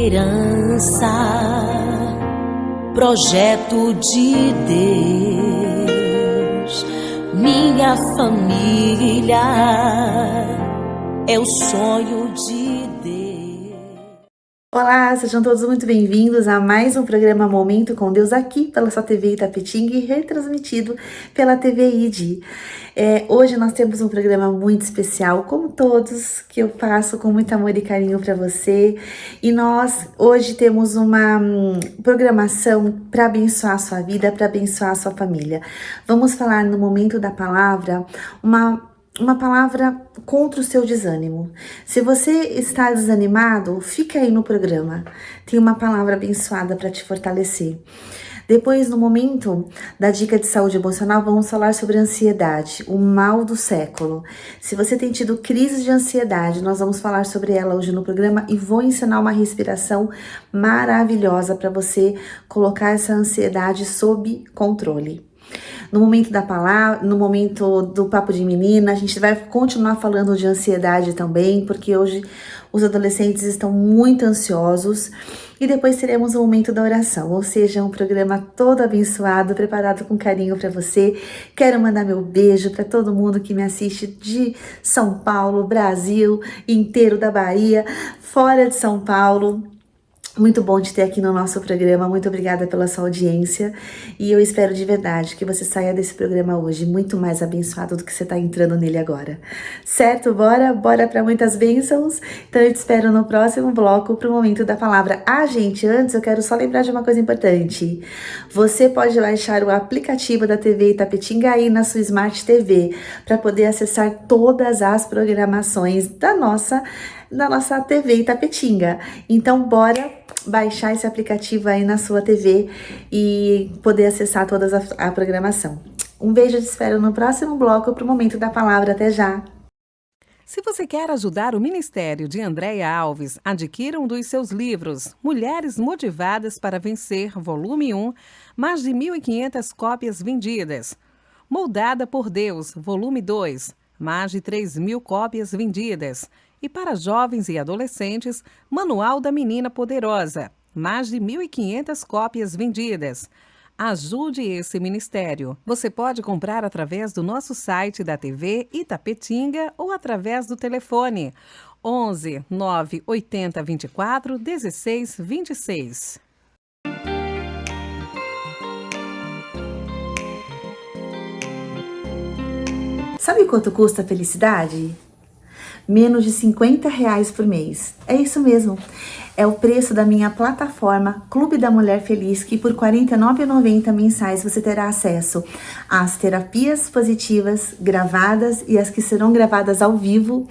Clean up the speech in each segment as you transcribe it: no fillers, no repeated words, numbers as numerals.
herança, projeto de Deus. Minha família é o sonho de Deus. Olá, sejam todos muito bem-vindos a mais um programa Momento com Deus aqui pela sua TV Itapetinga e retransmitido pela TV ID. Hoje nós temos um programa muito especial, como todos, que eu faço com muito amor e carinho para você. E nós hoje temos uma programação para abençoar a sua vida, para abençoar a sua família. Vamos falar no Momento da Palavra uma palavra contra o seu desânimo. Se você está desanimado, fica aí no programa. Tem uma palavra abençoada para te fortalecer. Depois, no momento da dica de saúde emocional, vamos falar sobre ansiedade, o mal do século. Se você tem tido crise de ansiedade, nós vamos falar sobre ela hoje no programa e vou ensinar uma respiração maravilhosa para você colocar essa ansiedade sob controle. No momento da palavra, no momento do Papo de Menina, a gente vai continuar falando de ansiedade também, porque hoje os adolescentes estão muito ansiosos. E depois teremos o momento da oração, ou seja, um programa todo abençoado, preparado com carinho para você. Quero mandar meu beijo para todo mundo que me assiste de São Paulo, Brasil inteiro, da Bahia, fora de São Paulo. Muito bom te ter aqui no nosso programa, muito obrigada pela sua audiência e eu espero de verdade que você saia desse programa hoje muito mais abençoado do que você está entrando nele agora, certo? Bora para muitas bênçãos, então eu te espero no próximo bloco para o Momento da Palavra. Gente, antes eu quero só lembrar de uma coisa importante, você pode baixar o aplicativo da TV Itapetinga aí na sua Smart TV para poder acessar todas as programações da nossa TV Itapetinga. Então, bora baixar esse aplicativo aí na sua TV e poder acessar toda a programação. Um beijo, te espero no próximo bloco para o Momento da Palavra. Até já! Se você quer ajudar o Ministério de Andréia Alves, adquira um dos seus livros, Mulheres Motivadas para Vencer, volume 1, mais de 1.500 cópias vendidas. Moldada por Deus, volume 2, mais de 3.000 cópias vendidas. E para jovens e adolescentes, Manual da Menina Poderosa, mais de 1.500 cópias vendidas. Ajude esse ministério. Você pode comprar através do nosso site da TV Itapetinga ou através do telefone 11 980 24 16 26. Sabe quanto custa a felicidade? Menos de R$50 por mês. É isso mesmo. É o preço da minha plataforma Clube da Mulher Feliz, que por R$ 49,90 mensais você terá acesso às terapias positivas gravadas e as que serão gravadas ao vivo.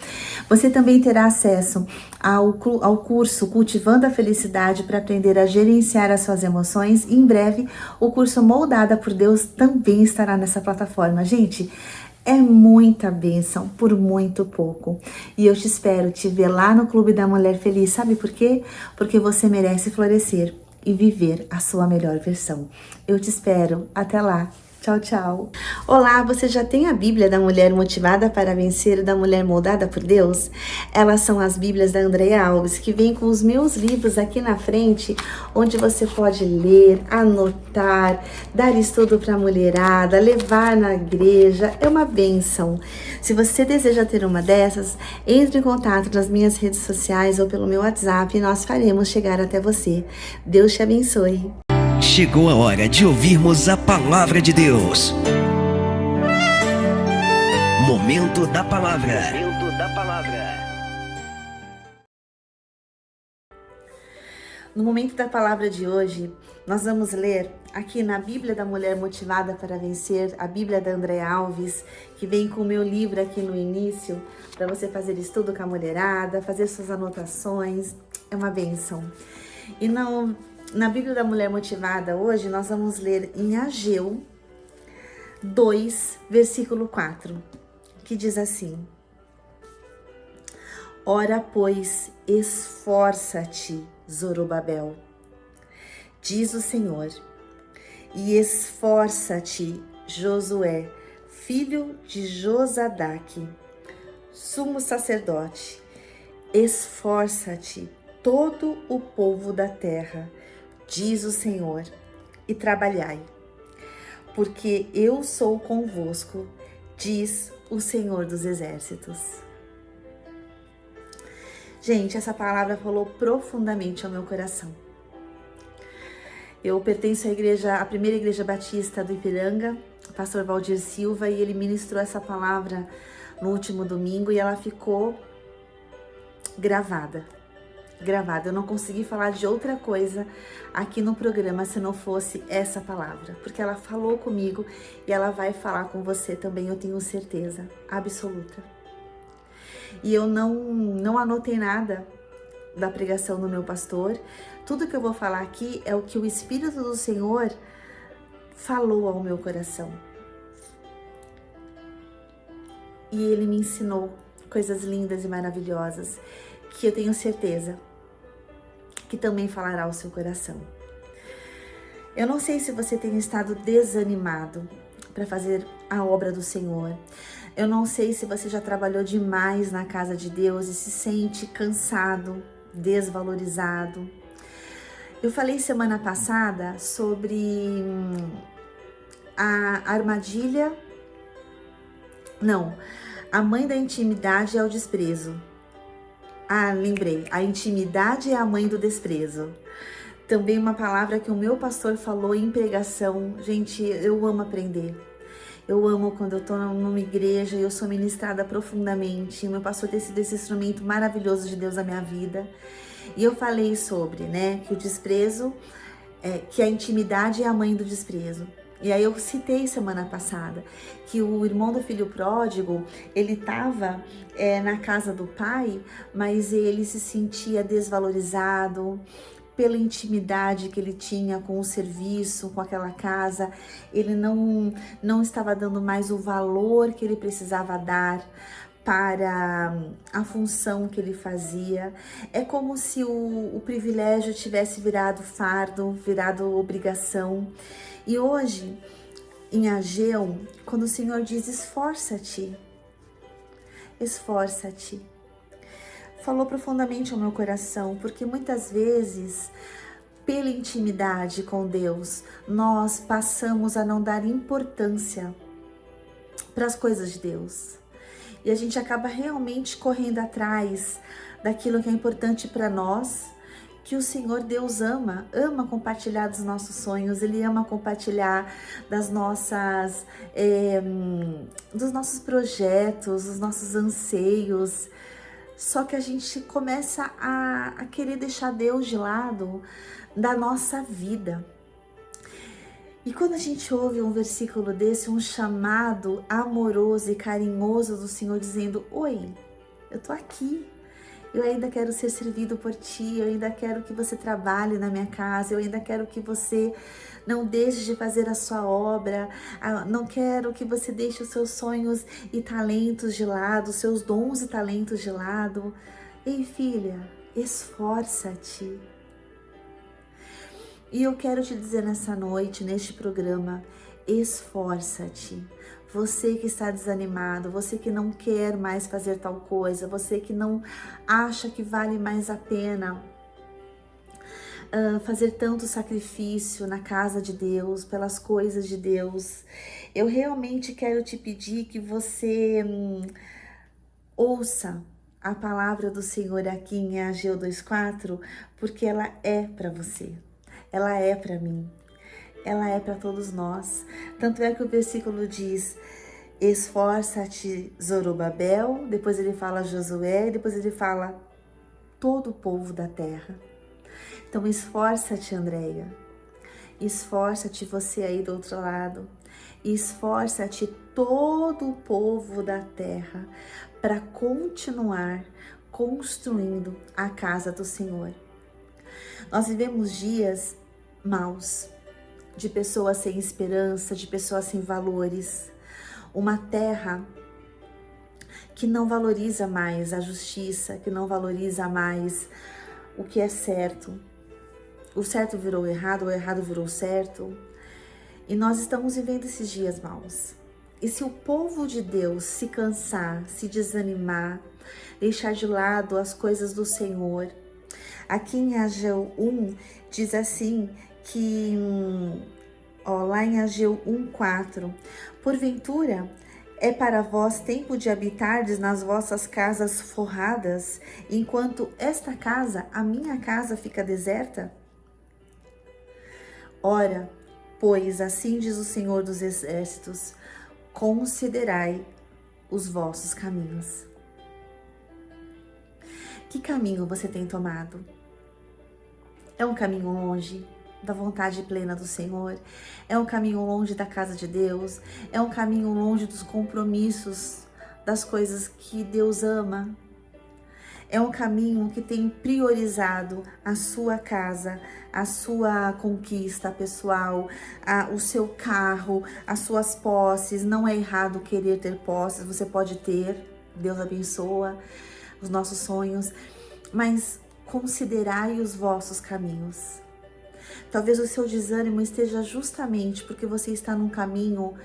Você também terá acesso ao curso Cultivando a Felicidade para aprender a gerenciar as suas emoções. E em breve, o curso Moldada por Deus também estará nessa plataforma. Gente, é muita bênção por muito pouco. E eu te espero te ver lá no Clube da Mulher Feliz. Sabe por quê? Porque você merece florescer e viver a sua melhor versão. Eu te espero. Até lá. Tchau, tchau. Olá, você já tem a Bíblia da Mulher Motivada para Vencer e da Mulher Moldada por Deus? Elas são as Bíblias da Andréia Alves, que vem com os meus livros aqui na frente, onde você pode ler, anotar, dar estudo para a mulherada, levar na igreja. É uma bênção. Se você deseja ter uma dessas, entre em contato nas minhas redes sociais ou pelo meu WhatsApp e nós faremos chegar até você. Deus te abençoe. Chegou a hora de ouvirmos a Palavra de Deus. Momento da Palavra. Momento da Palavra. No Momento da Palavra de hoje, nós vamos ler aqui na Bíblia da Mulher Motivada para Vencer, a Bíblia da Andréia Alves, que vem com o meu livro aqui no início, para você fazer estudo com a mulherada, fazer suas anotações. É uma bênção. E na Bíblia da Mulher Motivada, hoje, nós vamos ler em Ageu 2, versículo 4, que diz assim: Ora, pois, esforça-te, Zorobabel, diz o Senhor, e esforça-te, Josué, filho de Josadaque, sumo sacerdote, esforça-te, todo o povo da terra, diz o Senhor, e trabalhai, porque eu sou convosco, diz o Senhor dos Exércitos. Gente, essa palavra falou profundamente ao meu coração. Eu pertenço à primeira igreja batista do Ipiranga, pastor Valdir Silva, e ele ministrou essa palavra no último domingo e ela ficou gravada. Eu não consegui falar de outra coisa aqui no programa se não fosse essa palavra, porque ela falou comigo e ela vai falar com você também, eu tenho certeza absoluta. E eu não anotei nada da pregação do meu pastor. Tudo que eu vou falar aqui é o que o Espírito do Senhor falou ao meu coração. E ele me ensinou coisas lindas e maravilhosas que eu tenho certeza que também falará ao seu coração. Eu não sei se você tem estado desanimado para fazer a obra do Senhor. Eu não sei se você já trabalhou demais na casa de Deus e se sente cansado, desvalorizado. Eu falei semana passada sobre a armadilha. Não, a mãe da intimidade é o desprezo. Lembrei, a intimidade é a mãe do desprezo. Também uma palavra que o meu pastor falou em pregação. Gente, eu amo aprender. Eu amo quando eu tô numa igreja e eu sou ministrada profundamente. O meu pastor tem sido esse instrumento maravilhoso de Deus na minha vida. E eu falei sobre, que o desprezo, que a intimidade é a mãe do desprezo. E aí eu citei semana passada que o irmão do filho pródigo, ele estava na casa do pai, mas ele se sentia desvalorizado pela intimidade que ele tinha com o serviço, com aquela casa. Ele não estava dando mais o valor que ele precisava dar para a função que ele fazia. É como se o privilégio tivesse virado fardo, virado obrigação. E hoje, em Ageu, quando o Senhor diz esforça-te, falou profundamente ao meu coração, porque muitas vezes, pela intimidade com Deus, nós passamos a não dar importância para as coisas de Deus. E a gente acaba realmente correndo atrás daquilo que é importante para nós, que o Senhor Deus ama compartilhar dos nossos sonhos, Ele ama compartilhar dos nossos projetos, dos nossos anseios. Só que a gente começa a querer deixar Deus de lado da nossa vida. E quando a gente ouve um versículo desse, um chamado amoroso e carinhoso do Senhor dizendo: oi, eu tô aqui, eu ainda quero ser servido por ti, eu ainda quero que você trabalhe na minha casa, eu ainda quero que você não deixe de fazer a sua obra, não quero que você deixe os seus sonhos e talentos de lado, os seus dons e talentos de lado. Ei, filha, esforça-te. E eu quero te dizer nessa noite, neste programa, esforça-te. Você que está desanimado, você que não quer mais fazer tal coisa, você que não acha que vale mais a pena fazer tanto sacrifício na casa de Deus, pelas coisas de Deus. Eu realmente quero te pedir que você ouça a palavra do Senhor aqui em Ageu 2:4, porque ela é para você. Ela é para mim, ela é para todos nós. Tanto é que o versículo diz: esforça-te, Zorobabel, depois ele fala Josué, depois ele fala todo o povo da terra. Então esforça-te, Andréia, esforça-te você aí do outro lado, esforça-te todo o povo da terra para continuar construindo a casa do Senhor. Nós vivemos dias maus, de pessoas sem esperança, de pessoas sem valores, uma terra que não valoriza mais a justiça, que não valoriza mais o que é certo. O certo virou errado, o errado virou certo, e nós estamos vivendo esses dias maus. E se o povo de Deus se cansar, se desanimar, deixar de lado as coisas do Senhor, Aqui em Ageu 1 diz assim que, lá em Ageu 1:4, porventura é para vós tempo de habitardes nas vossas casas forradas, enquanto esta casa, a minha casa, fica deserta? Ora, pois assim diz o Senhor dos Exércitos, considerai os vossos caminhos. Que caminho você tem tomado? É um caminho longe da vontade plena do Senhor? É um caminho longe da casa de Deus? É um caminho longe dos compromissos, das coisas que Deus ama? É um caminho que tem priorizado a sua casa, a sua conquista pessoal, o seu carro, as suas posses. Não é errado querer ter posses, você pode ter, Deus abençoa os nossos sonhos, mas considerai os vossos caminhos. Talvez o seu desânimo esteja justamente porque você está num caminho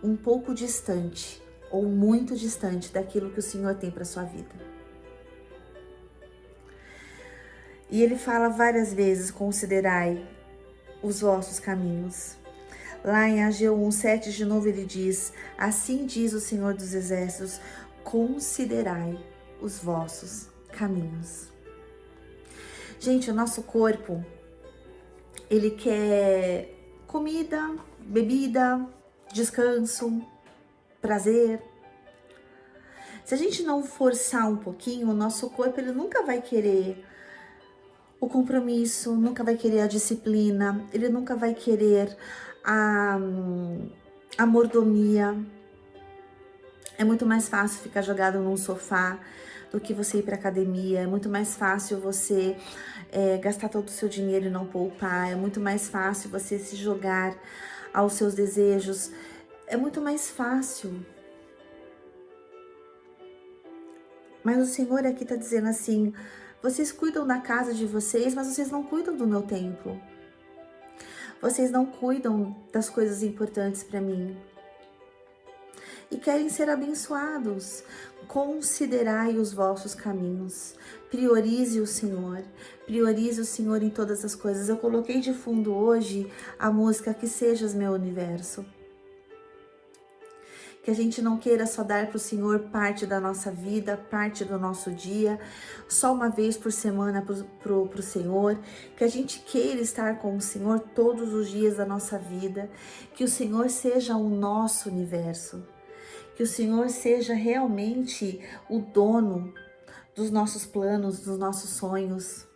um pouco distante ou muito distante daquilo que o Senhor tem para sua vida. E ele fala várias vezes, considerai os vossos caminhos. Lá em Ageu 1:7, de novo ele diz, assim diz o Senhor dos Exércitos, considerai os vossos caminhos. Gente, o nosso corpo, ele quer comida, bebida, descanso, prazer. Se a gente não forçar um pouquinho, o nosso corpo, ele nunca vai querer o compromisso, nunca vai querer a disciplina, ele nunca vai querer a mordomia. É muito mais fácil ficar jogado num sofá do que você ir para academia. É muito mais fácil você gastar todo o seu dinheiro e não poupar. É muito mais fácil você se jogar aos seus desejos. É muito mais fácil. Mas o Senhor aqui está dizendo assim, vocês cuidam da casa de vocês, mas vocês não cuidam do meu templo. Vocês não cuidam das coisas importantes para mim. E querem ser abençoados. Considerai os vossos caminhos. Priorize o Senhor. Priorize o Senhor em todas as coisas. Eu coloquei de fundo hoje a música Que Sejas Meu Universo. Que a gente não queira só dar para o Senhor parte da nossa vida, parte do nosso dia, só uma vez por semana para o Senhor. Que a gente queira estar com o Senhor todos os dias da nossa vida. Que o Senhor seja o nosso universo. Que o Senhor seja realmente o dono dos nossos planos, dos nossos sonhos.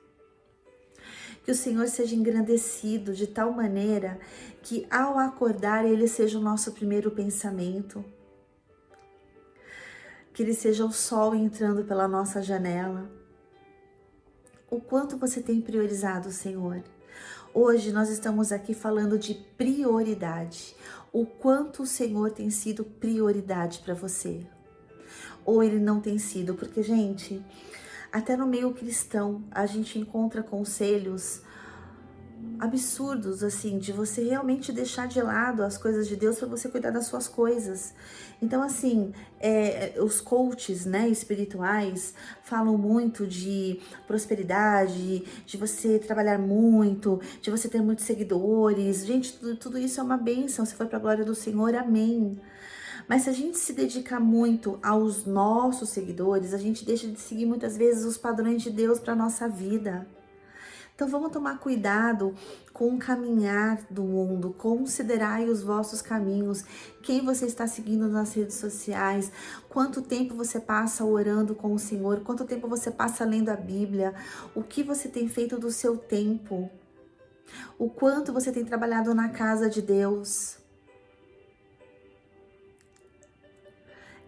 Que o Senhor seja engrandecido de tal maneira que ao acordar Ele seja o nosso primeiro pensamento. Que Ele seja o sol entrando pela nossa janela. O quanto você tem priorizado o Senhor? Hoje nós estamos aqui falando de prioridade. O quanto o Senhor tem sido prioridade para você? Ou Ele não tem sido? Porque, gente, até no meio cristão a gente encontra conselhos absurdos, assim, de você realmente deixar de lado as coisas de Deus para você cuidar das suas coisas. Então, assim, os coaches, né, espirituais falam muito de prosperidade, de você trabalhar muito, de você ter muitos seguidores. Gente, tudo isso é uma bênção. Se for para a glória do Senhor, amém. Mas se a gente se dedicar muito aos nossos seguidores, a gente deixa de seguir muitas vezes os padrões de Deus para nossa vida. Então vamos tomar cuidado com o caminhar do mundo, considerai os vossos caminhos, quem você está seguindo nas redes sociais, quanto tempo você passa orando com o Senhor, quanto tempo você passa lendo a Bíblia, o que você tem feito do seu tempo, o quanto você tem trabalhado na casa de Deus.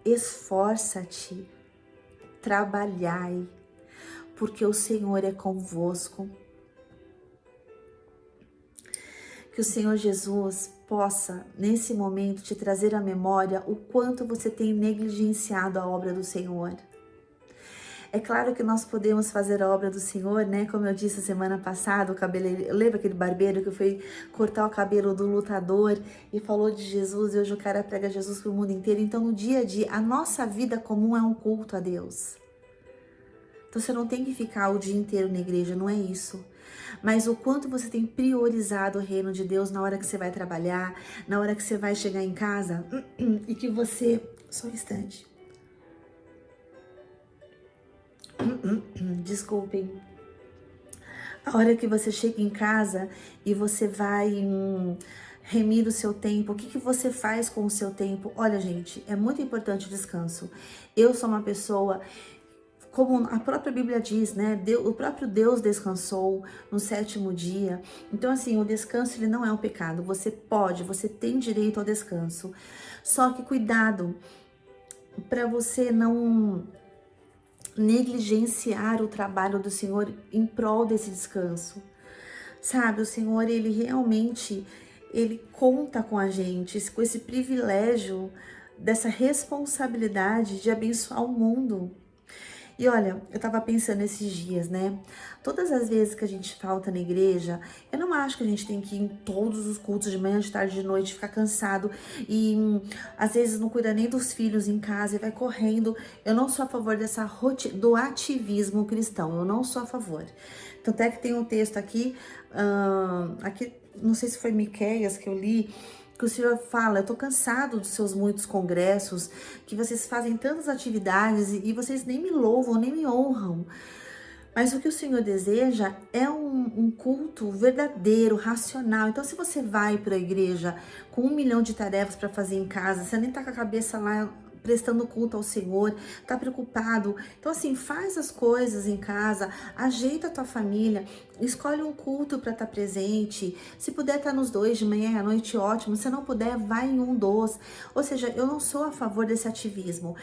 Esforça-te, trabalhai, porque o Senhor é convosco. Que o Senhor Jesus possa, nesse momento, te trazer à memória o quanto você tem negligenciado a obra do Senhor. É claro que nós podemos fazer a obra do Senhor, né? Como eu disse semana passada, lembra aquele barbeiro que foi cortar o cabelo do lutador e falou de Jesus e hoje o cara prega Jesus para o mundo inteiro. Então, no dia a dia, a nossa vida comum é um culto a Deus. Você não tem que ficar o dia inteiro na igreja, não é isso. Mas o quanto você tem priorizado o reino de Deus na hora que você vai trabalhar, na hora que você vai chegar em casa e que você... Só um instante. Desculpem. A hora que você chega em casa e você vai remir o seu tempo, o que você faz com o seu tempo? Olha, gente, é muito importante o descanso. Eu sou uma pessoa, como a própria Bíblia diz, né? O próprio Deus descansou no 7º dia. Então, assim, o descanso ele não é um pecado. Você tem direito ao descanso. Só que cuidado para você não negligenciar o trabalho do Senhor em prol desse descanso. Sabe, o Senhor, ele realmente, ele conta com a gente, com esse privilégio, dessa responsabilidade de abençoar o mundo. E olha, eu tava pensando esses dias, né? Todas as vezes que a gente falta na igreja, eu não acho que a gente tem que ir em todos os cultos de manhã, de tarde, de noite, ficar cansado e às vezes não cuida nem dos filhos em casa e vai correndo. Eu não sou a favor do ativismo cristão, eu não sou a favor. Tanto é que tem um texto aqui, não sei se foi Miqueias que eu li, que o Senhor fala, eu tô cansado dos seus muitos congressos, que vocês fazem tantas atividades e vocês nem me louvam, nem me honram. Mas o que o Senhor deseja é um culto verdadeiro, racional. Então, se você vai para a igreja com 1 milhão de tarefas para fazer em casa, você nem tá com a cabeça lá prestando culto ao Senhor, tá preocupado. Então, assim, faz as coisas em casa, ajeita a tua família, escolhe um culto para estar presente. Se puder estar nos 2 de manhã e à noite, ótimo. Se não puder, vai em um dos. Ou seja, eu não sou a favor desse ativismo.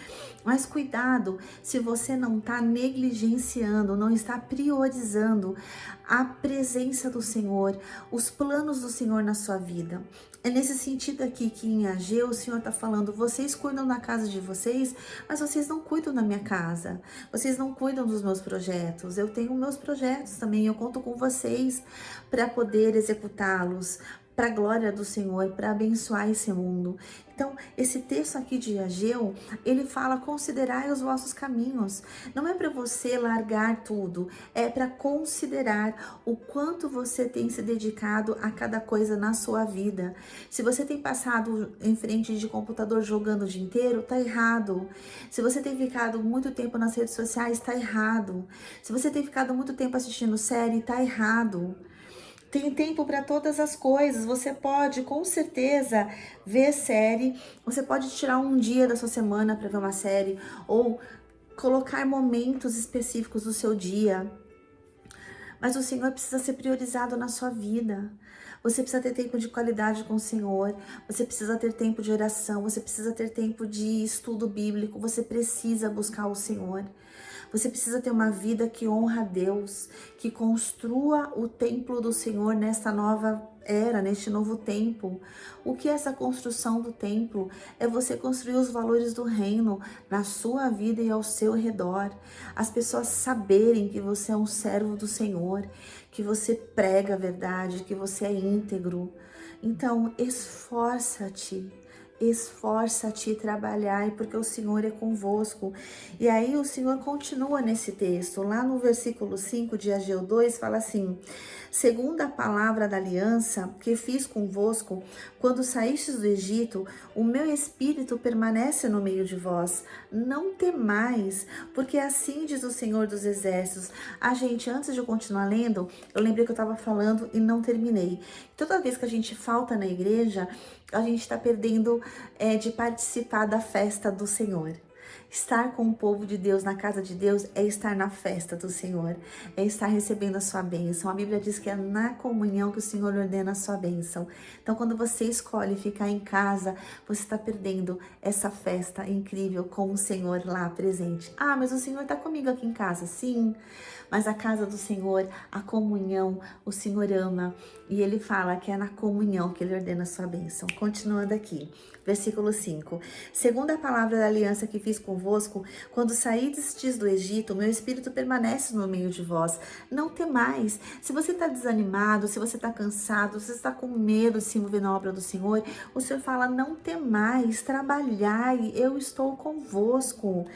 Mas cuidado se você não está negligenciando, não está priorizando a presença do Senhor, os planos do Senhor na sua vida. É nesse sentido aqui que em Ageu o Senhor está falando, vocês cuidam da casa de vocês, mas vocês não cuidam da minha casa, vocês não cuidam dos meus projetos. Eu tenho meus projetos também, eu conto com vocês para poder executá-los, para a glória do Senhor, para abençoar esse mundo. Então, esse texto aqui de Ageu, ele fala, considerai os vossos caminhos. Não é para você largar tudo, é para considerar o quanto você tem se dedicado a cada coisa na sua vida. Se você tem passado em frente de computador jogando o dia inteiro, tá errado. Se você tem ficado muito tempo nas redes sociais, tá errado. Se você tem ficado muito tempo assistindo série, tá errado. Tem tempo para todas as coisas. Você pode, com certeza, ver série. Você pode tirar um dia da sua semana para ver uma série ou colocar momentos específicos do seu dia. Mas o Senhor precisa ser priorizado na sua vida. Você precisa ter tempo de qualidade com o Senhor. Você precisa ter tempo de oração. Você precisa ter tempo de estudo bíblico. Você precisa buscar o Senhor. Você precisa ter uma vida que honra a Deus, que construa o templo do Senhor nesta nova era, neste novo tempo. O que é essa construção do templo? É você construir os valores do reino na sua vida e ao seu redor. As pessoas saberem que você é um servo do Senhor, que você prega a verdade, que você é íntegro. Então, esforça-te a trabalhar, porque o Senhor é convosco. E aí o Senhor continua nesse texto, lá no versículo 5 de Ageu 2, fala assim, segundo a palavra da aliança que fiz convosco, quando saístes do Egito, o meu espírito permanece no meio de vós, não temais, porque assim diz o Senhor dos Exércitos. Gente, antes de eu continuar lendo, eu lembrei que eu estava falando e não terminei. Toda vez que a gente falta na igreja, a gente está perdendo de participar da festa do Senhor. Estar com o povo de Deus na casa de Deus é estar na festa do Senhor, é estar recebendo a sua bênção. A Bíblia diz que é na comunhão que o Senhor ordena a sua bênção. Então, quando você escolhe ficar em casa, você está perdendo essa festa incrível com o Senhor lá presente. Mas o Senhor está comigo aqui em casa, sim. Mas a casa do Senhor, a comunhão, o Senhor ama. E Ele fala que é na comunhão que Ele ordena a sua bênção. Continuando aqui, versículo 5. Segundo a palavra da aliança que fiz convosco, quando saístes do Egito, meu espírito permanece no meio de vós. Não temais. Se você está desanimado, se você está cansado, se você está com medo de se envolver na obra do Senhor, o Senhor fala, não temais, trabalhai, eu estou convosco.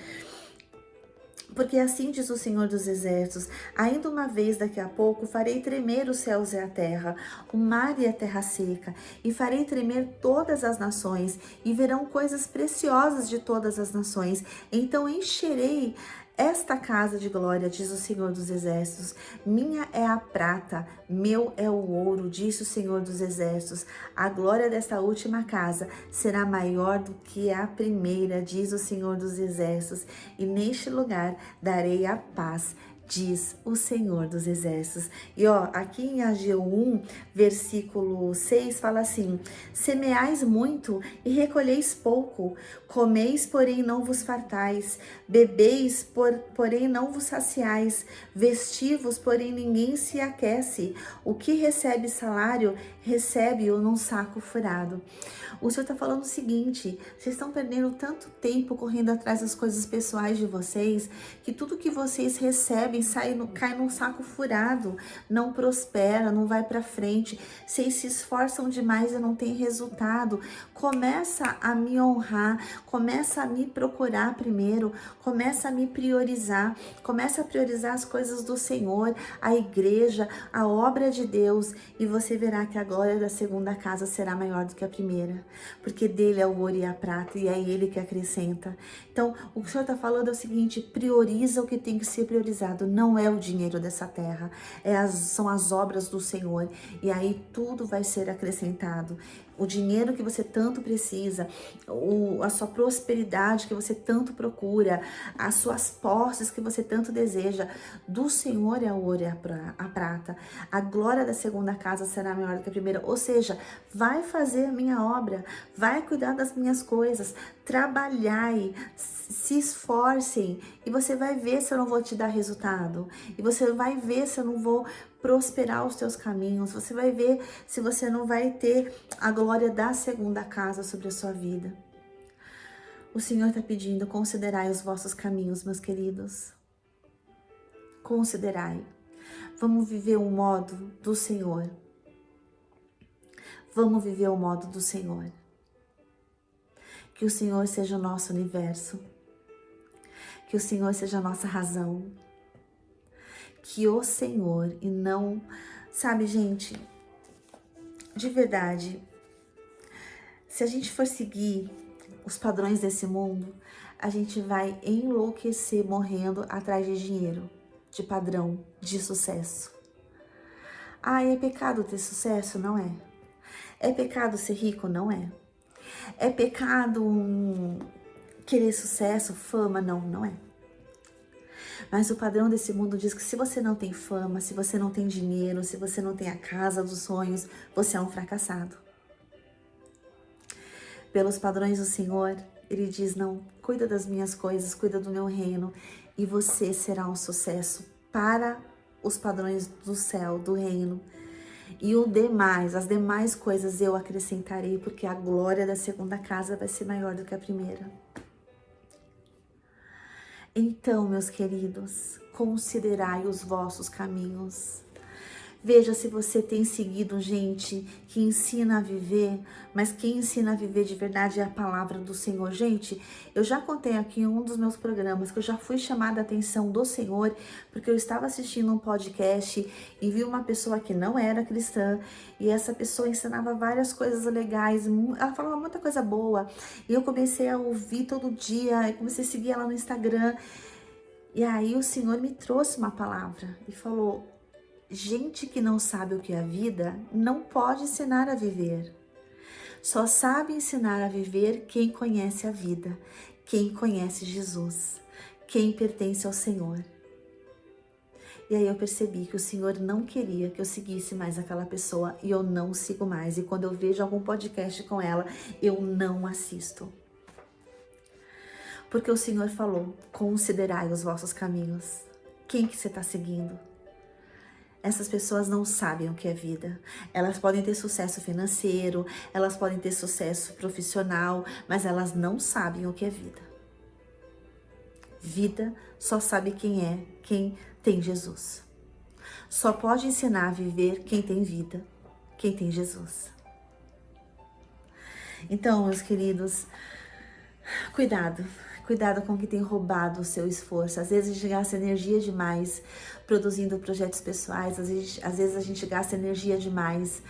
Porque assim diz o Senhor dos Exércitos: ainda uma vez daqui a pouco farei tremer os céus e a terra, o mar e a terra seca, e farei tremer todas as nações, e verão coisas preciosas de todas as nações. Então encherei esta casa de glória, diz o Senhor dos Exércitos. Minha é a prata, meu é o ouro, disse o Senhor dos Exércitos. A glória desta última casa será maior do que a primeira, diz o Senhor dos Exércitos. E neste lugar darei a paz, diz o Senhor dos Exércitos. E aqui em Ageu 1, versículo 6, fala assim: semeais muito e recolheis pouco, comeis, porém não vos fartais, bebeis, porém não vos saciais, vestivos, porém ninguém se aquece. O que recebe salário, recebe-o num saco furado. O Senhor está falando o seguinte: vocês estão perdendo tanto tempo correndo atrás das coisas pessoais de vocês, que tudo que vocês recebem cai num saco furado, não prospera, não vai para frente. Vocês se esforçam demais e não tem resultado. Começa a me honrar, começa a me procurar primeiro, começa a me priorizar, começa a priorizar as coisas do Senhor, a igreja, a obra de Deus, e você verá que a glória da segunda casa será maior do que a primeira, porque dele é o ouro e a prata, e é ele que acrescenta. Então, o que o Senhor está falando é o seguinte: prioriza o que tem que ser priorizado. Não é o dinheiro dessa terra, são as obras do Senhor, e aí tudo vai ser acrescentado. O dinheiro que você tanto precisa, a sua prosperidade que você tanto procura, as suas posses que você tanto deseja, do Senhor é o ouro e a prata. A glória da segunda casa será maior do que a primeira. Ou seja, vai fazer a minha obra, vai cuidar das minhas coisas, trabalhai, se esforcem, e você vai ver se eu não vou te dar resultado, e você vai ver se eu não vou prosperar os teus caminhos, você vai ver se você não vai ter a glória da segunda casa sobre a sua vida. O Senhor está pedindo: considerai os vossos caminhos, meus queridos. Considerai. Vamos viver o modo do Senhor. Vamos viver o modo do Senhor. Que o Senhor seja o nosso universo. Que o Senhor seja a nossa razão. Que o Senhor, e não... Sabe, gente, de verdade, se a gente for seguir os padrões desse mundo, a gente vai enlouquecer morrendo atrás de dinheiro, de padrão, de sucesso. É pecado ter sucesso? Não é. É pecado ser rico? Não é. É pecado querer sucesso, fama? Não, não é. Mas o padrão desse mundo diz que se você não tem fama, se você não tem dinheiro, se você não tem a casa dos sonhos, você é um fracassado. Pelos padrões do Senhor, Ele diz: não, cuida das minhas coisas, cuida do meu reino, e você será um sucesso para os padrões do céu, do reino. E as demais coisas eu acrescentarei, porque a glória da segunda casa vai ser maior do que a primeira. Então, meus queridos, considerai os vossos caminhos. Veja se você tem seguido gente que ensina a viver, mas quem ensina a viver de verdade é a palavra do Senhor. Gente, eu já contei aqui em um dos meus programas que eu já fui chamada a atenção do Senhor, porque eu estava assistindo um podcast e vi uma pessoa que não era cristã, e essa pessoa ensinava várias coisas legais, ela falava muita coisa boa, e eu comecei a ouvir todo dia, eu comecei a seguir ela no Instagram, e aí o Senhor me trouxe uma palavra e falou: gente que não sabe o que é a vida não pode ensinar a viver. Só sabe ensinar a viver quem conhece a vida, quem conhece Jesus, quem pertence ao Senhor. E aí eu percebi que o Senhor não queria que eu seguisse mais aquela pessoa, e eu não sigo mais. E quando eu vejo algum podcast com ela, eu não assisto. Porque o Senhor falou: considerai os vossos caminhos. Quem que você está seguindo? Essas pessoas não sabem o que é vida. Elas podem ter sucesso financeiro, elas podem ter sucesso profissional, mas elas não sabem o que é vida. Vida só sabe quem tem Jesus. Só pode ensinar a viver quem tem vida, quem tem Jesus. Então, meus queridos, cuidado Cuidado com o que tem roubado o seu esforço. Às vezes a gente gasta energia demais produzindo projetos pessoais, às vezes a gente gasta energia demais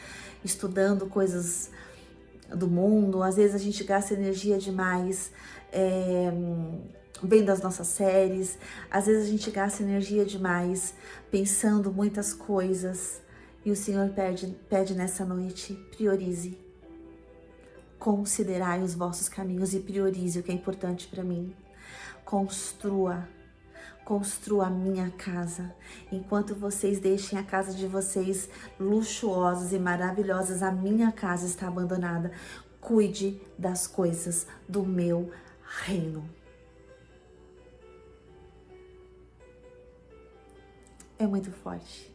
estudando coisas do mundo, às vezes a gente gasta energia demais vendo as nossas séries, às vezes a gente gasta energia demais pensando muitas coisas. E o Senhor pede nessa noite: priorize. Considerai os vossos caminhos e priorize o que é importante para mim. Construa a minha casa. Enquanto vocês deixem a casa de vocês luxuosas e maravilhosas, a minha casa está abandonada. Cuide das coisas do meu reino. É muito forte.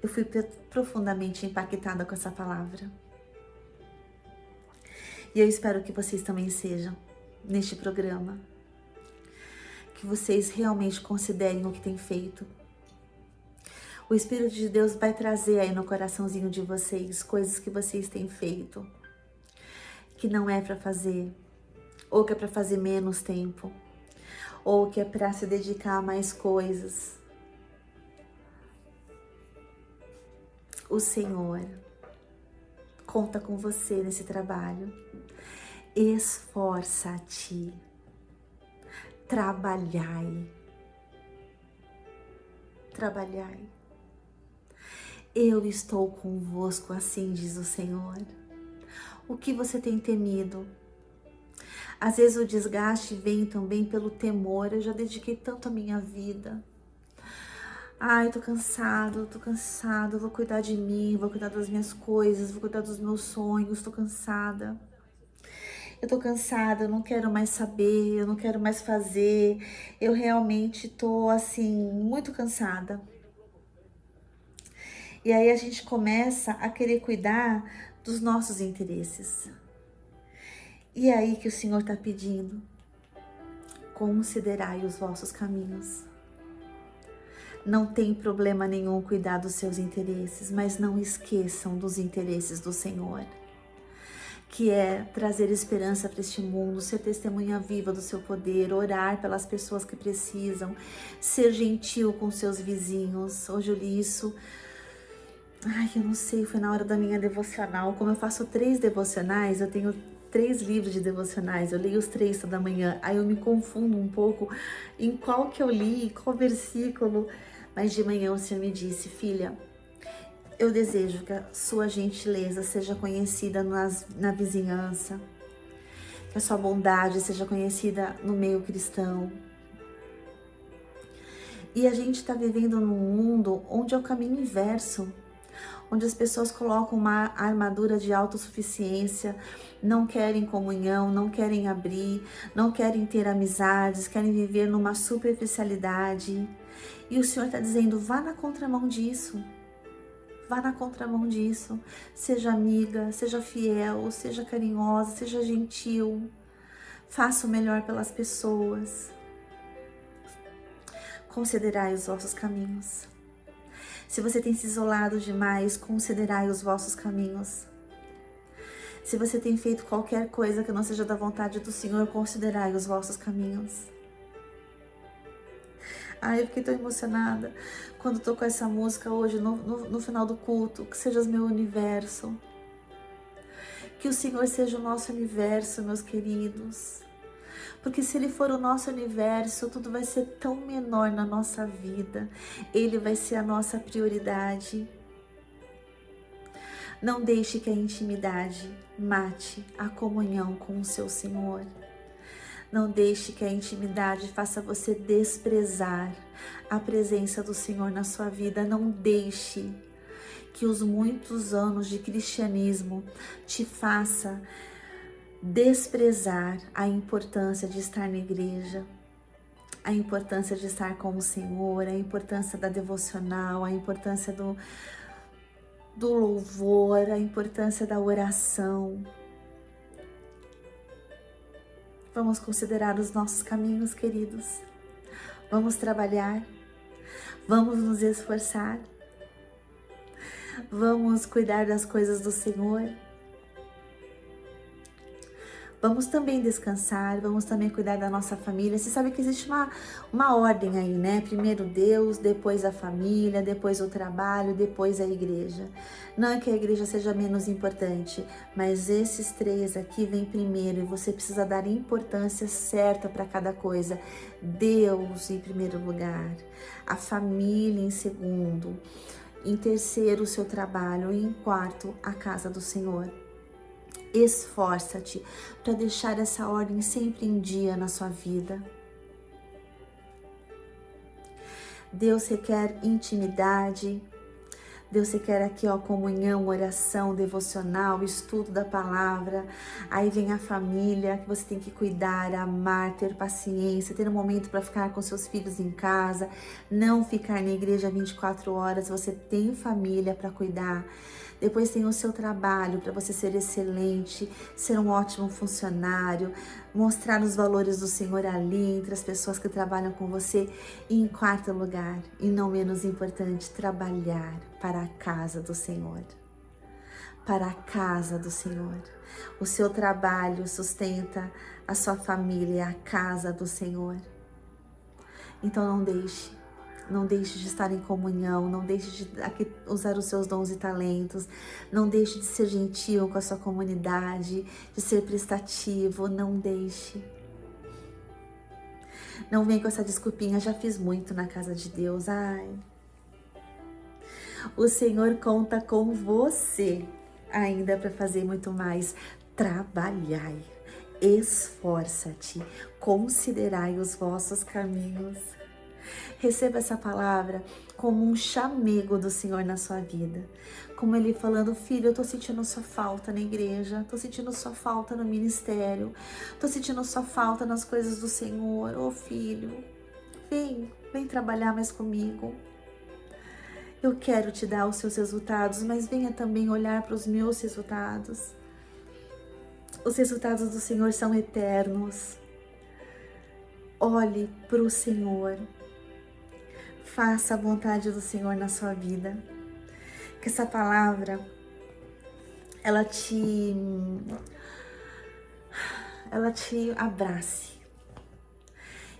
Eu fui profundamente impactada com essa palavra. E eu espero que vocês também sejam neste programa. Que vocês realmente considerem o que tem feito. O Espírito de Deus vai trazer aí no coraçãozinho de vocês coisas que vocês têm feito, que não é para fazer, ou que é para fazer menos tempo, ou que é para se dedicar a mais coisas. O Senhor conta com você nesse trabalho. Esforça-te. Trabalhai. Eu estou convosco, assim diz o Senhor. O que você tem temido? Às vezes o desgaste vem também pelo temor. Eu já dediquei tanto a minha vida. Ai, tô cansado, vou cuidar de mim, vou cuidar das minhas coisas, vou cuidar dos meus sonhos, tô cansada. Eu tô cansada, eu não quero mais saber, eu não quero mais fazer, eu realmente tô, assim, muito cansada. E aí a gente começa a querer cuidar dos nossos interesses. E é aí que o Senhor tá pedindo: considerai os vossos caminhos. Não tem problema nenhum cuidar dos seus interesses, mas não esqueçam dos interesses do Senhor, que é trazer esperança para este mundo, ser testemunha viva do seu poder, orar pelas pessoas que precisam, ser gentil com seus vizinhos. Hoje eu li isso, eu não sei, foi na hora da minha devocional. Como eu faço 3 devocionais, eu tenho 3 livros de devocionais, eu leio os 3 toda manhã, aí eu me confundo um pouco em qual que eu li, qual versículo. Mas de manhã o Senhor me disse: filha, eu desejo que a sua gentileza seja conhecida na vizinhança, que a sua bondade seja conhecida no meio cristão. E a gente está vivendo num mundo onde é o caminho inverso, onde as pessoas colocam uma armadura de autossuficiência, não querem comunhão, não querem abrir, não querem ter amizades, querem viver numa superficialidade. E o Senhor está dizendo: vá na contramão disso. Vá na contramão disso. Seja amiga, seja fiel, seja carinhosa, seja gentil. Faça o melhor pelas pessoas. Considerai os vossos caminhos. Se você tem se isolado demais, considerai os vossos caminhos. Se você tem feito qualquer coisa que não seja da vontade do Senhor, considerai os vossos caminhos. Eu fiquei tão emocionada quando tocou essa música hoje no final do culto. Que seja o meu universo. Que o Senhor seja o nosso universo, meus queridos. Porque se Ele for o nosso universo, tudo vai ser tão menor na nossa vida. Ele vai ser a nossa prioridade. Não deixe que a intimidade mate a comunhão com o seu Senhor. Não deixe que a intimidade faça você desprezar a presença do Senhor na sua vida. Não deixe que os muitos anos de cristianismo te faça desprezar a importância de estar na igreja, a importância de estar com o Senhor, a importância da devocional, a importância do louvor, a importância da oração. Vamos considerar os nossos caminhos, queridos. Vamos trabalhar, vamos nos esforçar, vamos cuidar das coisas do Senhor. Vamos também descansar, vamos também cuidar da nossa família. Você sabe que existe uma ordem aí, né? Primeiro Deus, depois a família, depois o trabalho, depois a igreja. Não é que a igreja seja menos importante, mas esses três aqui vêm primeiro e você precisa dar importância certa para cada coisa. Deus em primeiro lugar, a família em segundo, em terceiro o seu trabalho e em quarto a casa do Senhor. Esforça-te para deixar essa ordem sempre em dia na sua vida. Deus requer intimidade. Deus requer aqui, ó, comunhão, oração, devocional, estudo da palavra. Aí vem a família que você tem que cuidar, amar, ter paciência, ter um momento para ficar com seus filhos em casa, não ficar na igreja 24 horas. Você tem família para cuidar. Depois tem o seu trabalho para você ser excelente, ser um ótimo funcionário, mostrar os valores do Senhor ali entre as pessoas que trabalham com você. E em quarto lugar, e não menos importante, trabalhar para a casa do Senhor. Para a casa do Senhor. O seu trabalho sustenta a sua família, a casa do Senhor. Então não deixe de estar em comunhão, não deixe de usar os seus dons e talentos, não deixe de ser gentil com a sua comunidade, de ser prestativo, não deixe. Não vem com essa desculpinha, já fiz muito na casa de Deus, ai. O Senhor conta com você ainda para fazer muito mais. Trabalhai, esforça-te, considerai os vossos caminhos. Receba essa palavra como um chamego do Senhor na sua vida. Como Ele falando, filho, eu tô sentindo sua falta na igreja, tô sentindo sua falta no ministério, tô sentindo sua falta nas coisas do Senhor. Ô filho, vem trabalhar mais comigo. Eu quero te dar os seus resultados, mas venha também olhar para os meus resultados. Os resultados do Senhor são eternos. Olhe para o Senhor. Faça a vontade do Senhor na sua vida. Que essa palavra, ela te abrace.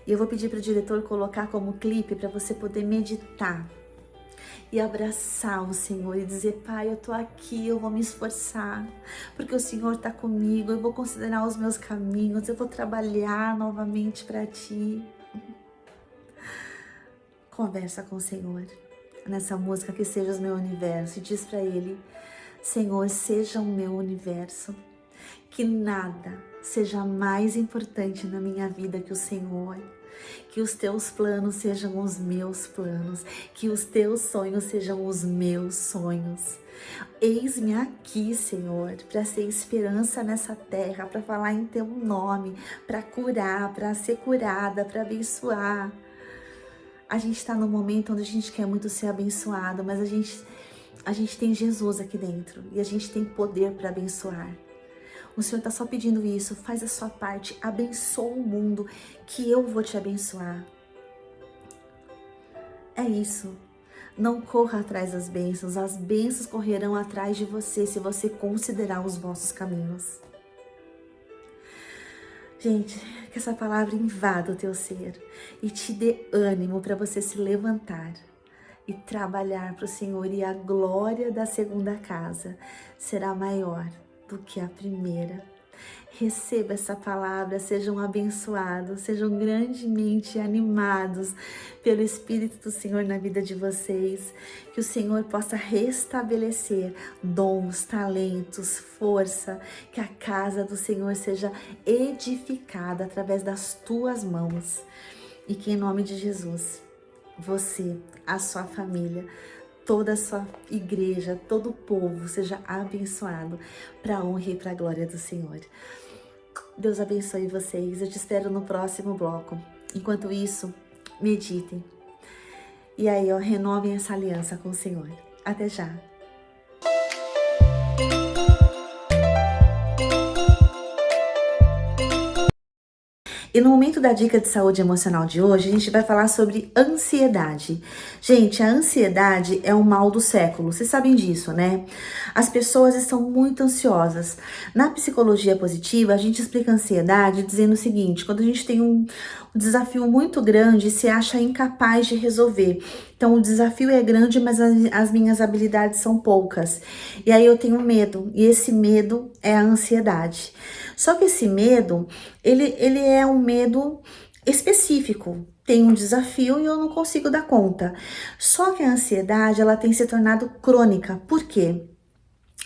E eu vou pedir para o diretor colocar como clipe para você poder meditar e abraçar o Senhor e dizer, Pai, eu tô aqui, eu vou me esforçar, porque o Senhor tá comigo, eu vou considerar os meus caminhos, eu vou trabalhar novamente para Ti. Conversa com o Senhor nessa música, que seja o meu universo, e diz para Ele, Senhor, seja o meu universo, que nada seja mais importante na minha vida que o Senhor, que os Teus planos sejam os meus planos, que os Teus sonhos sejam os meus sonhos. Eis-me aqui, Senhor, para ser esperança nessa terra, para falar em Teu nome, para curar, para ser curada, para abençoar. A gente está num momento onde a gente quer muito ser abençoado, mas a gente tem Jesus aqui dentro e a gente tem poder para abençoar. O Senhor está só pedindo isso, faz a sua parte, abençoa o mundo, que eu vou te abençoar. É isso. Não corra atrás das bênçãos, as bênçãos correrão atrás de você se você considerar os vossos caminhos. Gente, que essa palavra invada o teu ser e te dê ânimo para você se levantar e trabalhar para o Senhor, e a glória da segunda casa será maior do que a primeira. Receba essa palavra, sejam abençoados, sejam grandemente animados pelo Espírito do Senhor na vida de vocês, que o Senhor possa restabelecer dons, talentos, força, que a casa do Senhor seja edificada através das tuas mãos, e que em nome de Jesus, você, a sua família, toda a sua igreja, todo o povo seja abençoado para a honra e para a glória do Senhor. Deus abençoe vocês. Eu te espero no próximo bloco. Enquanto isso, meditem. E aí, ó, renovem essa aliança com o Senhor. Até já. E no momento da dica de saúde emocional de hoje, a gente vai falar sobre ansiedade. Gente, a ansiedade é o mal do século, vocês sabem disso, né? As pessoas estão muito ansiosas. Na psicologia positiva, a gente explica a ansiedade dizendo o seguinte: quando a gente tem um desafio muito grande e se acha incapaz de resolver. Então, o desafio é grande, mas as minhas habilidades são poucas. E aí eu tenho medo, e esse medo é a ansiedade. Só que esse medo, ele é um medo específico. Tem um desafio e eu não consigo dar conta. Só que a ansiedade, ela tem se tornado crônica. Por quê?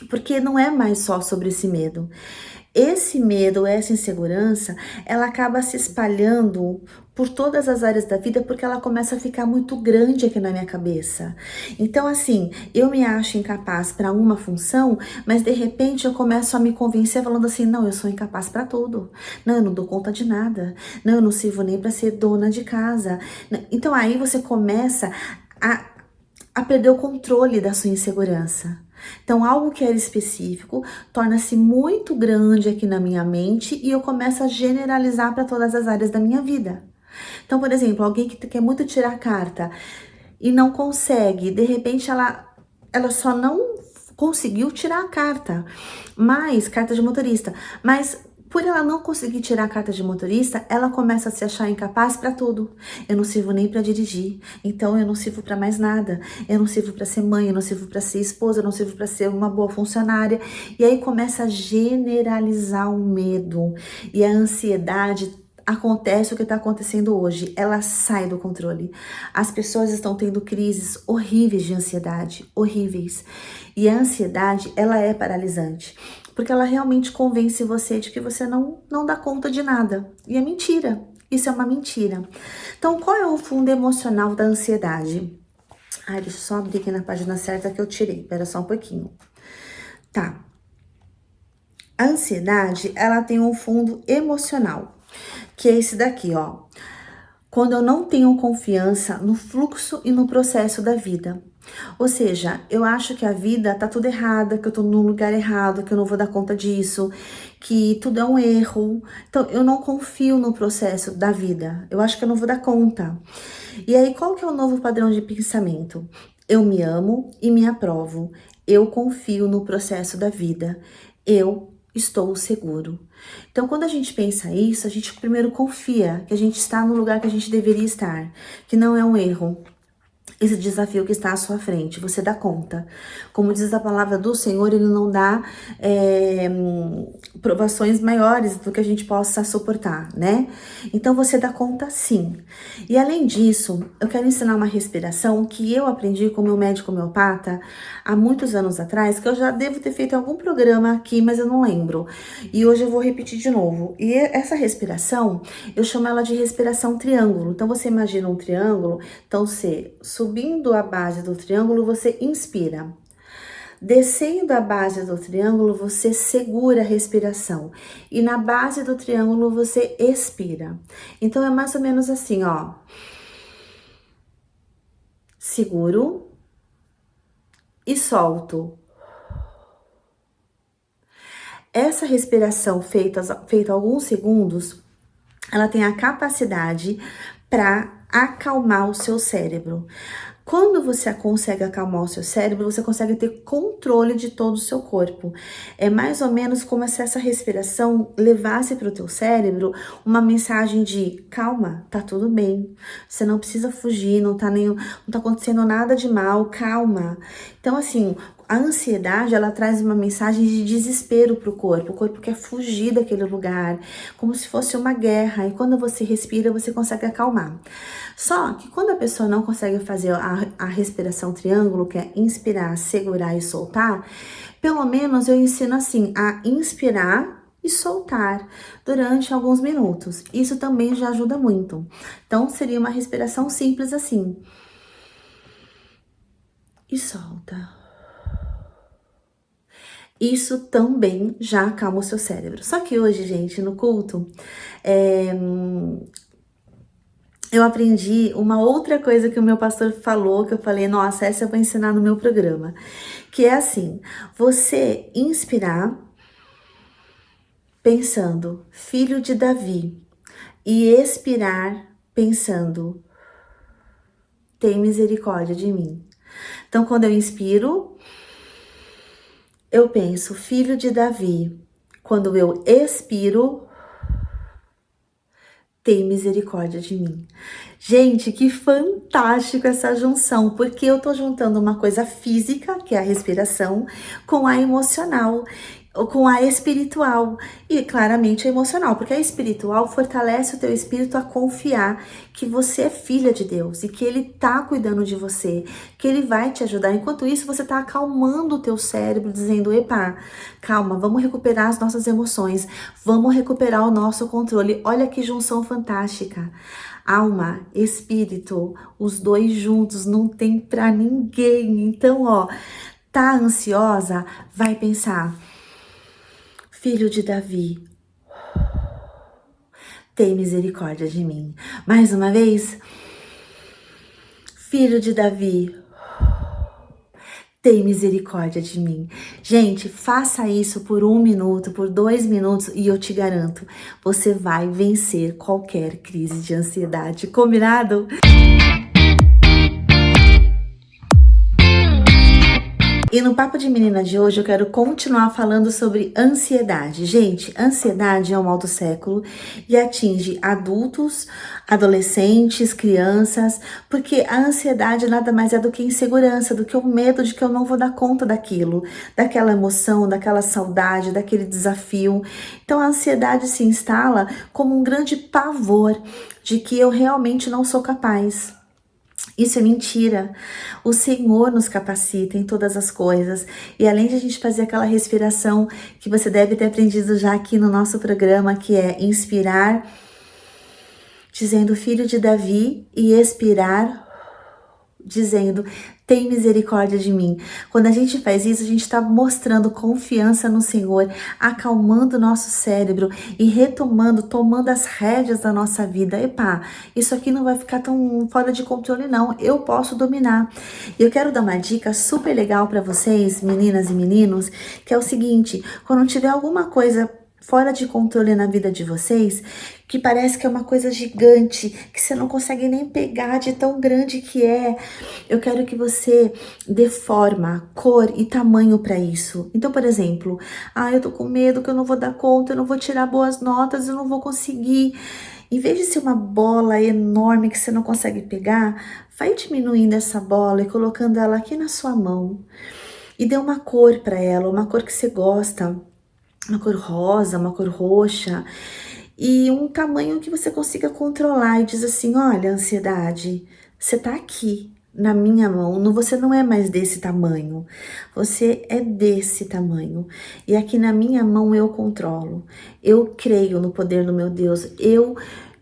Porque não é mais só sobre esse medo. Esse medo, essa insegurança, ela acaba se espalhando por todas as áreas da vida porque ela começa a ficar muito grande aqui na minha cabeça. Então, assim, eu me acho incapaz para uma função, mas de repente eu começo a me convencer falando assim: não, eu sou incapaz para tudo. Não, eu não dou conta de nada. Não, eu não sirvo nem para ser dona de casa. Então, aí você começa a perder o controle da sua insegurança. Então, algo que era específico torna-se muito grande aqui na minha mente e eu começo a generalizar para todas as áreas da minha vida. Então, por exemplo, alguém que quer muito tirar carta e não consegue, de repente ela só não conseguiu tirar a carta, mas carta de motorista, mas por ela não conseguir tirar a carta de motorista, ela começa a se achar incapaz para tudo. Eu não sirvo nem para dirigir, então eu não sirvo para mais nada. Eu não sirvo para ser mãe, eu não sirvo para ser esposa, eu não sirvo para ser uma boa funcionária. E aí começa a generalizar o medo e a ansiedade. Acontece o que está acontecendo hoje, ela sai do controle. As pessoas estão tendo crises horríveis de ansiedade, horríveis. E a ansiedade, ela é paralisante, porque ela realmente convence você de que você não dá conta de nada. E é mentira, isso é uma mentira. Então, qual é o fundo emocional da ansiedade? Ai, deixa eu só abrir aqui na página certa que eu tirei, espera só um pouquinho. Tá. A ansiedade, ela tem um fundo emocional, que é esse daqui, ó. Quando eu não tenho confiança no fluxo e no processo da vida. Ou seja, eu acho que a vida tá tudo errada, que eu tô no lugar errado, que eu não vou dar conta disso, que tudo é um erro. Então, eu não confio no processo da vida. Eu acho que eu não vou dar conta. E aí, qual que é o novo padrão de pensamento? Eu me amo e me aprovo. Eu confio no processo da vida. Eu estou seguro. Então, quando a gente pensa isso, a gente primeiro confia que a gente está no lugar que a gente deveria estar, que não é um erro. Esse desafio que está à sua frente, você dá conta. Como diz a palavra do Senhor, Ele não dá provações maiores do que a gente possa suportar, né? Então, você dá conta sim. E além disso, eu quero ensinar uma respiração que eu aprendi com meu médico homeopata há muitos anos atrás, que eu já devo ter feito em algum programa aqui, mas eu não lembro. E hoje eu vou repetir de novo. E essa respiração, eu chamo ela de respiração triângulo. Então, você imagina um triângulo, então você subindo a base do triângulo, você inspira. Descendo a base do triângulo, você segura a respiração. E na base do triângulo, você expira. Então, é mais ou menos assim, ó. Seguro e solto. Essa respiração feita alguns segundos, ela tem a capacidade para acalmar o seu cérebro. Quando você consegue acalmar o seu cérebro, você consegue ter controle de todo o seu corpo. É mais ou menos como se essa respiração levasse para o teu cérebro uma mensagem de calma, tá tudo bem. Você não precisa fugir, não tá acontecendo nada de mal, calma. Então, assim, a ansiedade, ela traz uma mensagem de desespero para o corpo quer fugir daquele lugar, como se fosse uma guerra, e quando você respira, você consegue acalmar. Só que quando a pessoa não consegue fazer a respiração triângulo, que é inspirar, segurar e soltar, pelo menos eu ensino assim, a inspirar e soltar durante alguns minutos. Isso também já ajuda muito. Então, seria uma respiração simples assim. E solta. Isso também já acalma o seu cérebro. Só que hoje, gente, no culto, eu aprendi uma outra coisa que o meu pastor falou, que eu falei, nossa, essa eu vou ensinar no meu programa. Que é assim, você inspirar pensando, filho de Davi, e expirar pensando: tem misericórdia de mim. Então, quando eu inspiro, eu penso: filho de Davi. Quando eu expiro, tem misericórdia de mim. Gente, que fantástico essa junção, porque eu tô juntando uma coisa física, que é a respiração, com a emocional, com a espiritual e claramente a emocional, porque a espiritual fortalece o teu espírito a confiar que você é filha de Deus e que Ele tá cuidando de você, que Ele vai te ajudar. Enquanto isso, você tá acalmando o teu cérebro, dizendo: epa, calma, vamos recuperar as nossas emoções, vamos recuperar o nosso controle. Olha que junção fantástica. Alma, espírito, os dois juntos, não tem pra ninguém. Então, ó, tá ansiosa? Vai pensar: filho de Davi, tem misericórdia de mim. Mais uma vez: filho de Davi, tem misericórdia de mim. Gente, faça isso por 1 minuto, por 2 minutos, e eu te garanto, você vai vencer qualquer crise de ansiedade. Combinado? E no Papo de Menina de hoje eu quero continuar falando sobre ansiedade. Gente, ansiedade é o mal do século e atinge adultos, adolescentes, crianças, porque a ansiedade nada mais é do que insegurança, do que o medo de que eu não vou dar conta daquilo, daquela emoção, daquela saudade, daquele desafio. Então a ansiedade se instala como um grande pavor de que eu realmente não sou capaz. Isso é mentira. O Senhor nos capacita em todas as coisas. E além de a gente fazer aquela respiração que você deve ter aprendido já aqui no nosso programa, que é inspirar, dizendo filho de Davi, e expirar, dizendo: tem misericórdia de mim. Quando a gente faz isso, a gente está mostrando confiança no Senhor, acalmando o nosso cérebro e retomando, tomando as rédeas da nossa vida. Epa, isso aqui não vai ficar tão fora de controle não, eu posso dominar. E eu quero dar uma dica super legal para vocês, meninas e meninos, que é o seguinte: quando tiver alguma coisa fora de controle na vida de vocês, que parece que é uma coisa gigante, que você não consegue nem pegar de tão grande que é, eu quero que você dê forma, cor e tamanho para isso. Então, por exemplo, eu tô com medo que eu não vou dar conta, eu não vou tirar boas notas, eu não vou conseguir. Em vez de ser uma bola enorme que você não consegue pegar, vai diminuindo essa bola e colocando ela aqui na sua mão. E dê uma cor para ela, uma cor que você gosta. Uma cor rosa, uma cor roxa, e um tamanho que você consiga controlar, e diz assim: olha, ansiedade, você tá aqui na minha mão, você não é mais desse tamanho, você é desse tamanho, e aqui na minha mão eu controlo, eu creio no poder do meu Deus,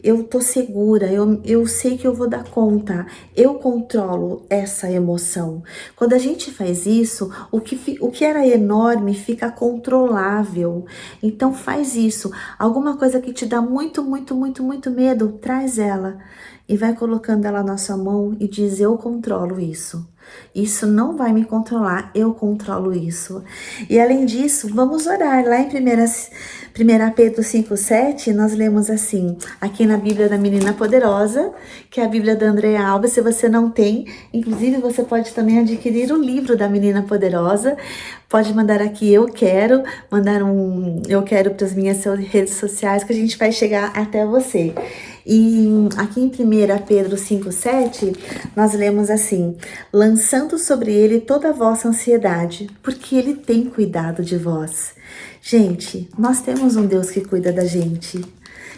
eu tô segura, eu sei que eu vou dar conta, eu controlo essa emoção. Quando a gente faz isso, o que era enorme fica controlável. Então faz isso. Alguma coisa que te dá muito, muito, muito, muito medo, traz ela e vai colocando ela na sua mão e diz: eu controlo isso. Isso não vai me controlar, eu controlo isso. E além disso, vamos orar. Lá em 1 Pedro 5,7, nós lemos assim, aqui na Bíblia da Menina Poderosa, que é a Bíblia da Andréia Alves. Se você não tem, inclusive você pode também adquirir o livro da Menina Poderosa. Pode mandar aqui eu quero para as minhas redes sociais, que a gente vai chegar até você. E aqui em 1 Pedro 5,7, nós lemos assim: lançando sobre ele toda a vossa ansiedade, porque ele tem cuidado de vós. Gente, nós temos um Deus que cuida da gente.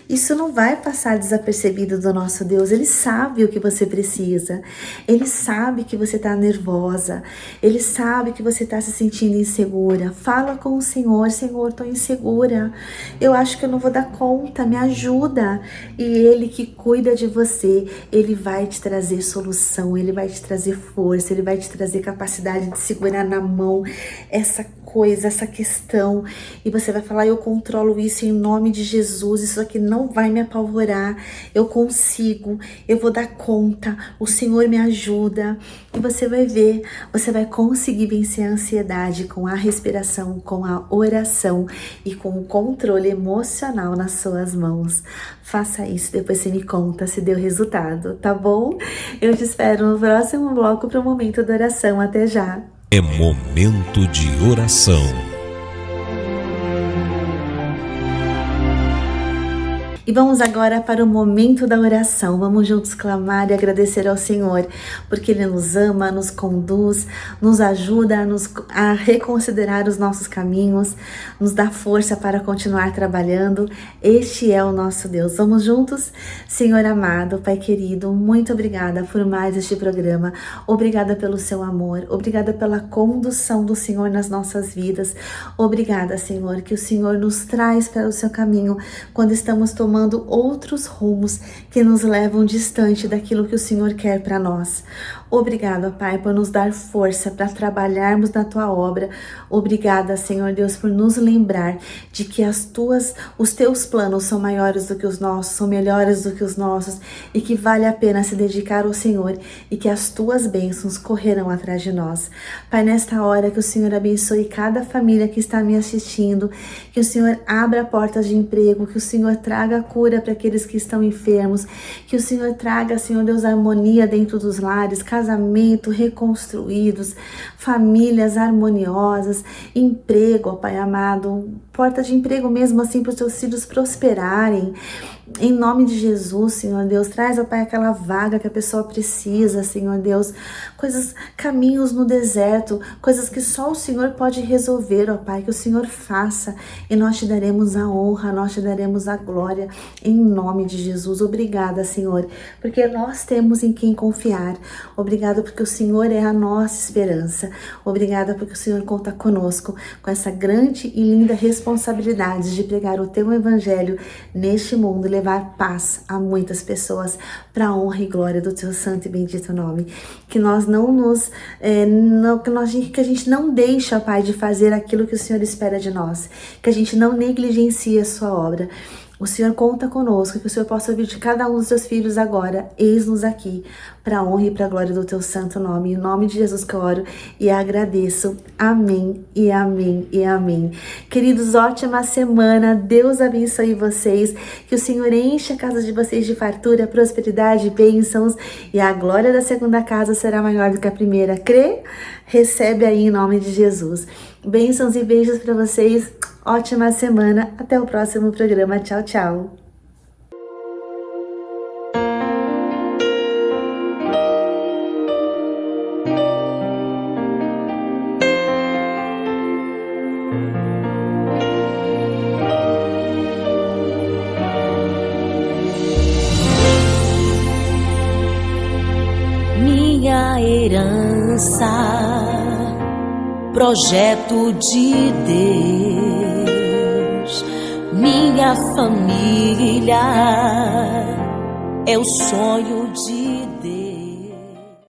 Isso não vai passar desapercebido do nosso Deus. Ele sabe o que você precisa. Ele sabe que você está nervosa. Ele sabe que você está se sentindo insegura. Fala com o Senhor: Senhor, estou insegura. Eu acho que eu não vou dar conta. Me ajuda. E Ele que cuida de você, Ele vai te trazer solução. Ele vai te trazer força. Ele vai te trazer capacidade de segurar na mão essa coisa, essa questão, e você vai falar: eu controlo isso em nome de Jesus, isso aqui não vai me apavorar, eu consigo, eu vou dar conta, o Senhor me ajuda. E você vai ver, você vai conseguir vencer a ansiedade com a respiração, com a oração e com o controle emocional nas suas mãos. Faça isso, depois você me conta se deu resultado, tá bom? Eu te espero no próximo bloco para o momento da oração. Até já! É momento de oração. E vamos agora para o momento da oração. Vamos juntos clamar e agradecer ao Senhor, porque Ele nos ama, nos conduz, nos ajuda a reconsiderar os nossos caminhos, nos dá força para continuar trabalhando. Este é o nosso Deus. Vamos juntos? Senhor amado, Pai querido, muito obrigada por mais este programa. Obrigada pelo seu amor. Obrigada pela condução do Senhor nas nossas vidas. Obrigada, Senhor, que o Senhor nos traz para o seu caminho quando estamos tomando outros rumos que nos levam distante daquilo que o Senhor quer para nós. Obrigada, Pai, por nos dar força para trabalharmos na Tua obra. Obrigada, Senhor Deus, por nos lembrar de que os Teus planos são maiores do que os nossos, são melhores do que os nossos, e que vale a pena se dedicar ao Senhor e que as Tuas bênçãos correrão atrás de nós. Pai, nesta hora, que o Senhor abençoe cada família que está me assistindo, que o Senhor abra portas de emprego, que o Senhor traga cura para aqueles que estão enfermos, que o Senhor traga, Senhor Deus, harmonia dentro dos lares, casamento reconstruídos, famílias harmoniosas, emprego, ó Pai amado, porta de emprego mesmo assim para os teus filhos prosperarem. Em nome de Jesus, Senhor Deus, traz, ó Pai, aquela vaga que a pessoa precisa, Senhor Deus, caminhos no deserto, coisas que só o Senhor pode resolver, ó Pai, que o Senhor faça, e nós te daremos a honra, nós te daremos a glória, em nome de Jesus. Obrigada, Senhor, porque nós temos em quem confiar. Obrigada porque o Senhor é a nossa esperança. Obrigada porque o Senhor conta conosco, com essa grande e linda responsabilidade de pregar o Teu Evangelho neste mundo, levar paz a muitas pessoas, para a honra e glória do Teu santo e bendito nome. Que nós que a gente não deixa, Pai, de fazer aquilo que o Senhor espera de nós, que a gente não negligencie a sua obra. O Senhor conta conosco, que o Senhor possa ouvir de cada um dos seus filhos agora. Eis-nos aqui, para a honra e para a glória do Teu santo nome. Em nome de Jesus que eu oro e agradeço. Amém e amém e amém. Queridos, ótima semana. Deus abençoe vocês. Que o Senhor enche a casa de vocês de fartura, prosperidade, bênçãos. E a glória da segunda casa será maior do que a primeira. Crê? Recebe aí em nome de Jesus. Bênçãos e beijos para vocês. Ótima semana. Até o próximo programa. Tchau, tchau. Minha herança, projeto de Deus, minha família é o sonho de Deus.